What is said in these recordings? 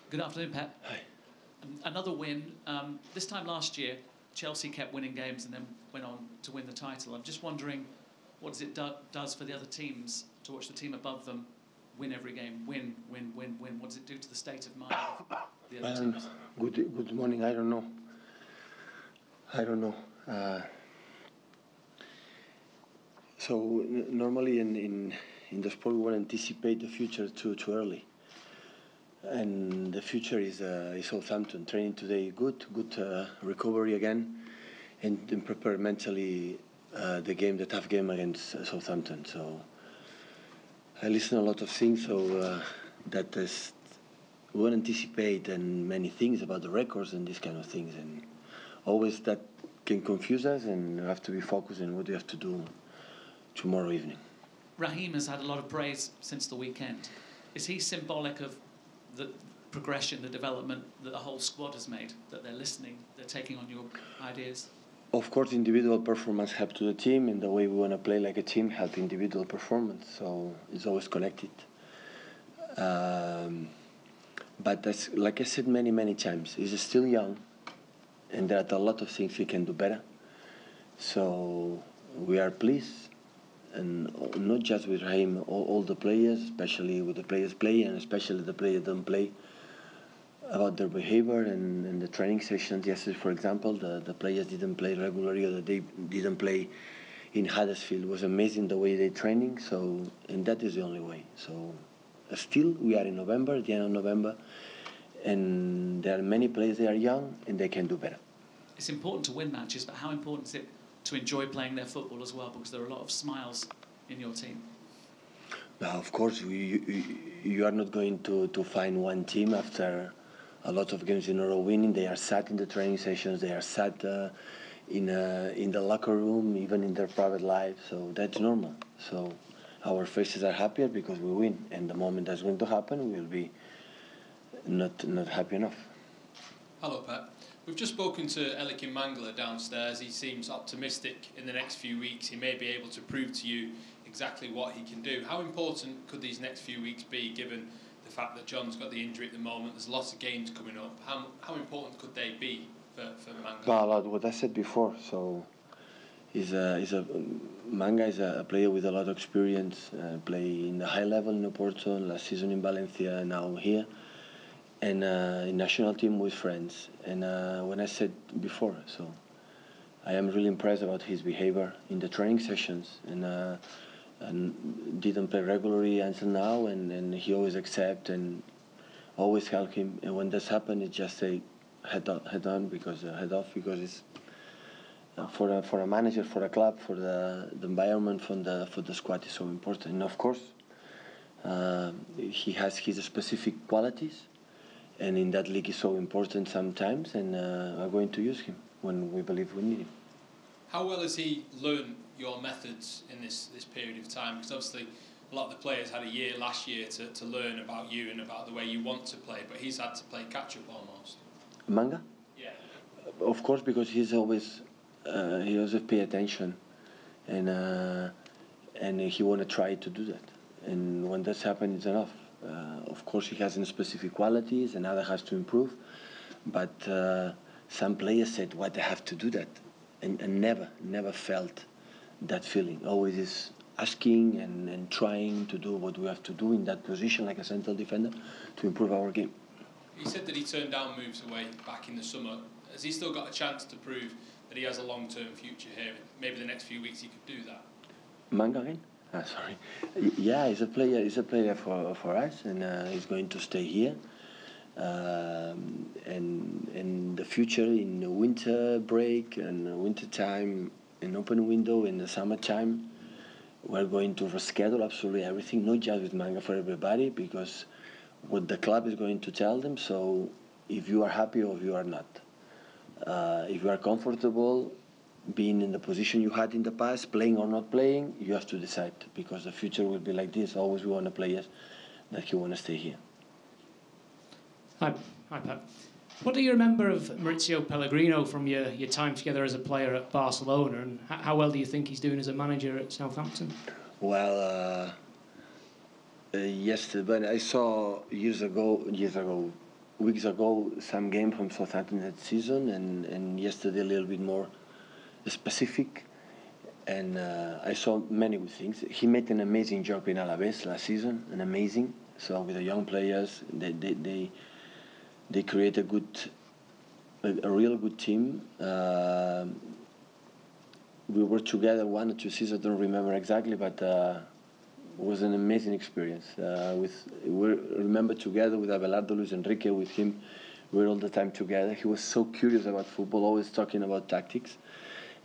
Good afternoon, Pep. Hi. Another win. This time last year, Chelsea kept winning games and then went on to win the title. I'm just wondering, what does it does for the other teams to watch the team above them win every game, win. What does it do to the state of mind of the other teams? Good morning. I don't know. So normally in the sport we want to anticipate the future too early. And the future is Southampton. Training today, good recovery again, and prepare mentally the tough game against Southampton. So I listen a lot of things, so that is, we want to anticipate and many things about the records and these kind of things, and always that can confuse us, and we have to be focused on what we have to do tomorrow evening. Raheem has had a lot of praise since the weekend. Is he symbolic of the progression, the development that the whole squad has made, that they're listening, they're taking on your ideas? Of course, individual performance helps to the team, and the way we want to play like a team helps individual performance, so it's always connected. But that's, like I said many times, he's still young, and there are a lot of things he can do better. So we are pleased, and not just with Raheem, all the players, especially with the players play, and especially the players don't play, about their behavior and the training sessions. Yesterday, for example, the players didn't play regularly, or they didn't play in Huddersfield. It was amazing the way they training. So, and that is the only way. So, still we are in November, the end of November, and there are many players. They are young and they can do better. It's important to win matches, but how important is it to enjoy playing their football as well? Because there are a lot of smiles in your team. Now, of course, you are not going to find one team after a lot of games in a row winning. They are sat in the training sessions, they are sat in the locker room, even in their private life, so that's normal. So our faces are happier because we win, and the moment that's going to happen, we'll be not happy enough. Hello, Pep. We've just spoken to Elikin Mangala downstairs. He seems optimistic in the next few weeks. He may be able to prove to you exactly what he can do. How important could these next few weeks be, given the fact that John's got the injury at the moment? There's lots of games coming up. How important could they be for Manga? What I said before. So, Manga is a player with a lot of experience. Play in the high level in Oporto, last season in Valencia, now here, and in national team with friends. And when I said before, so I am really impressed about his behavior in the training sessions, and didn't play regularly until now, and he always accept and always help him. And when this happens, it just say head off because it's for a manager, for a club, for the environment, for the squad is so important. And of course, he has his specific qualities, and in that league is so important sometimes, and we're going to use him when we believe we need him. How well has he learned your methods in this period of time? Because obviously a lot of the players had a year last year to learn about you and about the way you want to play, but he's had to play catch-up almost. Manga? Yeah. Of course, because he always pay attention, and he want to try to do that. And when that's happened, it's enough. Of course, he has some specific qualities, and other has to improve. But some players said, "Why they have to do that?" And never felt that feeling. Always is asking and trying to do what we have to do in that position, like a central defender, to improve our game. He said that he turned down moves away back in the summer. Has he still got a chance to prove that he has a long-term future here? Maybe the next few weeks he could do that. Manga again? Sorry. Yeah, he's a player. He's a player for us, and he's going to stay here. And the future in the winter break and winter time, an open window in the summertime, we're going to reschedule absolutely everything, not just with Manga, for everybody, because what the club is going to tell them. So if you are happy or if you are not, if you are comfortable being in the position you had in the past, playing or not playing, you have to decide, because the future will be like this. Always we want to players that you want to stay here. Hi, Pep. What do you remember of Mauricio Pellegrino from your time together as a player at Barcelona, and how well do you think he's doing as a manager at Southampton? Well, yes, but I saw years ago weeks ago some game from Southampton that season, and yesterday a little bit more specific. And I saw many good things. He made an amazing job in Alaves last season, So with the young players, they create a real good team. We were together 1 or 2 seasons, I don't remember exactly, but it was an amazing experience. We remember together with Abelardo, Luis Enrique, with him, we were all the time together. He was so curious about football, always talking about tactics.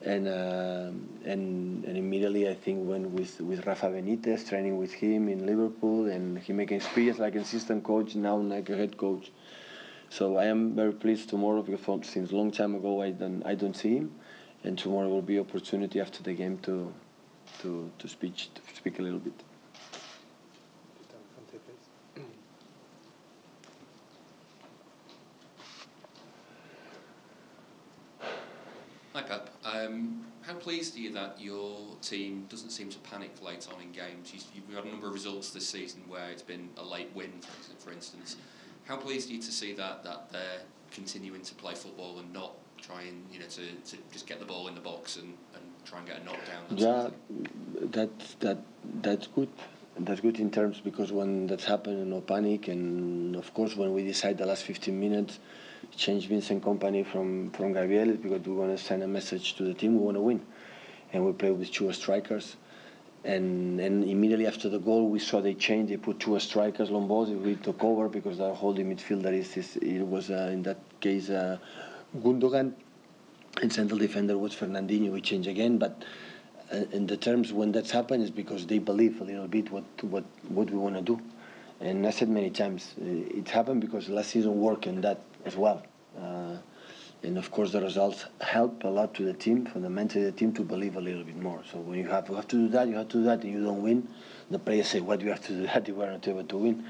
And immediately I think went with Rafa Benitez, training with him in Liverpool, and he making experience like an assistant coach, now like a head coach. So I am very pleased tomorrow, because since a long time ago I don't see him, and tomorrow will be opportunity after the game to speak a little bit. Hi Pep. How pleased are you that your team doesn't seem to panic late on in games? You've had a number of results this season where it's been a late win, for instance. How pleased are you to see that they're continuing to play football and not trying, to just get the ball in the box and try and get a knockdown? That's good. That's good in terms, because when that's happened, no panic, and of course when we decide the last 15 minutes change Vincent Kompany from Gabriel, because we want to send a message to the team, we want to win, and we play with 2 strikers, and immediately after the goal we saw they changed, they put 2 strikers, long balls, we took over, because the holding midfielder it was in that case Gundogan, and central defender was Fernandinho. We change again, but in the terms when that's happened is because they believe a little bit what we want to do. And I said many times, it happened because last season worked on that as well. And of course the results help a lot to the team, fundamentally the team, to believe a little bit more. So when you have to do that, and you don't win, the players say, what do you have to do that if we're not able to win?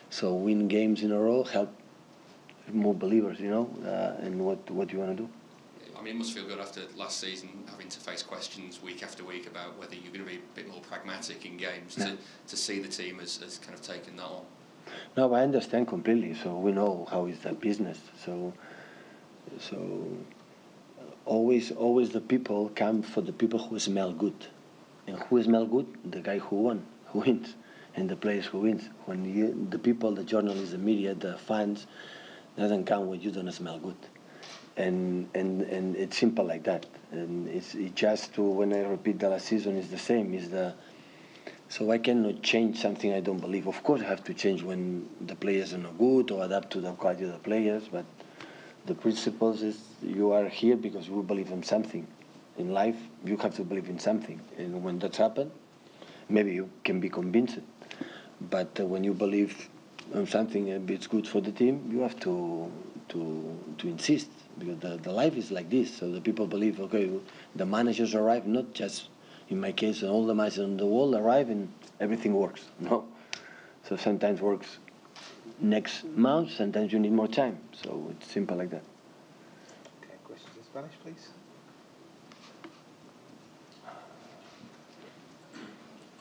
So win games in a row help more believers, and what you want to do. I mean, it must feel good after last season having to face questions week after week about whether you're going to be a bit more pragmatic in games, to see the team as kind of taken that on. No, I understand completely. So we know how is that business. So always the people come for the people who smell good, and who smell good, the guy who wins, and the players who wins. When the people, the journalists, the media, the fans, doesn't come when you don't smell good. And it's simple like that. And it's just when I repeat the last season is the same. So I cannot change something I don't believe. Of course I have to change when the players are not good, or adapt to the quality of the players, but the principles is you are here because you believe in something. In life you have to believe in something, and when that's happened, maybe you can be convinced. But when you believe in something and it's good for the team, you have to insist, because the life is like this. So the people believe, okay, the managers arrive, not just in my case, all the managers in the world arrive and everything works. No. So sometimes works next month, sometimes you need more time. So it's simple like that. Okay, questions in Spanish, please.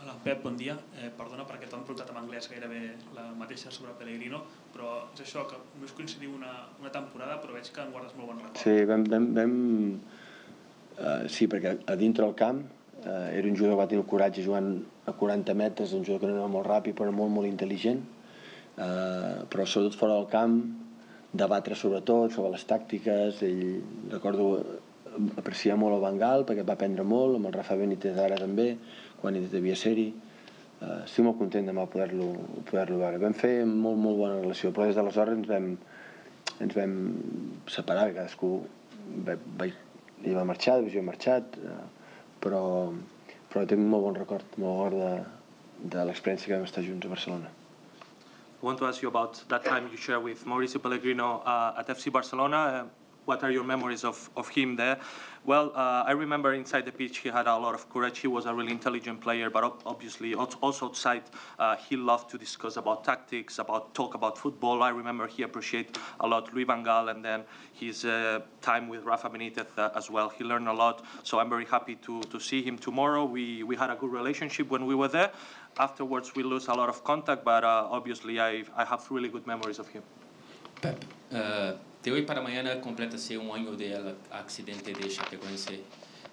Hola, Pep, bon dia. Perdona perquè t'han preguntat en anglès gairebé la mateixa sobre Pellegrino, però és això, que només coincidim una temporada, però veig que en guardes molt bon record. Sí, sí, perquè a dintre el camp era un jugador que va tenir el coratge jugant a 40 metres, un jugador que no era molt ràpid però molt intel·ligent, però sobretot fora del camp, debatre sobretot sobre les tàctiques. Ell, recordo, aprecia molt el Bengal perquè va aprendre molt, amb el Rafa Benitez ara també, quan ell devia ser-hi. Estic molt content de poder-lo veure. Vam fer molt bona relació, però des d'aleshores ens vam separar, cadascú ell va marxar, jo he marxat, però tinc molt bon record de l'experiència que vam estar junts a Barcelona. I want to ask you about that time you share with Mauricio Pellegrino at FC Barcelona. What are your memories of him there? Well, I remember inside the pitch he had a lot of courage. He was a really intelligent player, but obviously also outside he loved to discuss about tactics, talk about football. I remember he appreciated a lot Louis van Gaal, and then his time with Rafa Benitez as well. He learned a lot, so I'm very happy to see him tomorrow. We had a good relationship when we were there. Afterwards we lose a lot of contact, but obviously I have really good memories of him. Pep, de hoy para mañana completa-se un año del accidente de Chapecoense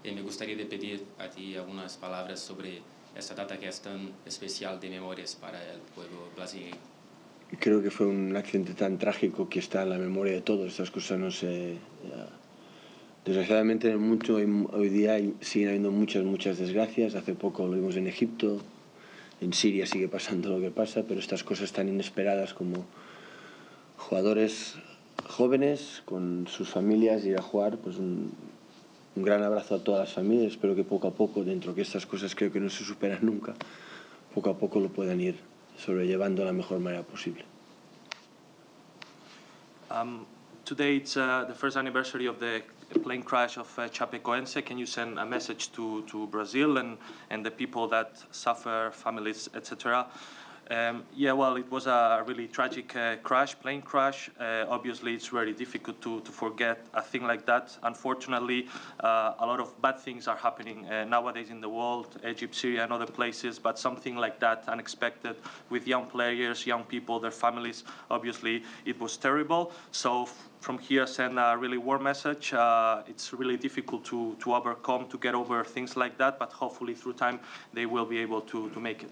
y me gustaría de pedir a ti algunas palabras sobre esta data que es tan especial de memorias para el pueblo brasileño. Creo que fue un accidente tan trágico que está en la memoria de todos. Estas cosas no se... Desgraciadamente hoy día siguen habiendo muchas desgracias. Hace poco lo vimos en Egipto, en Siria sigue pasando lo que pasa, pero estas cosas tan inesperadas como jugadores jóvenes con sus familias ir a jugar, pues un gran abrazo a todas las familias. Espero que poco a poco, dentro que estas cosas creo que no se superan nunca, poco a poco lo puedan ir sobrellevando de la mejor manera posible. Today it's the first anniversary of the plane crash of Chapecoense. Can you send a message to Brazil and the people that suffer, families, etc.? Yeah, well, it was a really tragic plane crash. Obviously, it's very difficult to forget a thing like that. Unfortunately, a lot of bad things are happening nowadays in the world, Egypt, Syria, and other places, but something like that, unexpected, with young players, young people, their families, obviously, it was terrible. So from here, send a really warm message. It's really difficult to overcome, to get over things like that, but hopefully through time, they will be able to make it.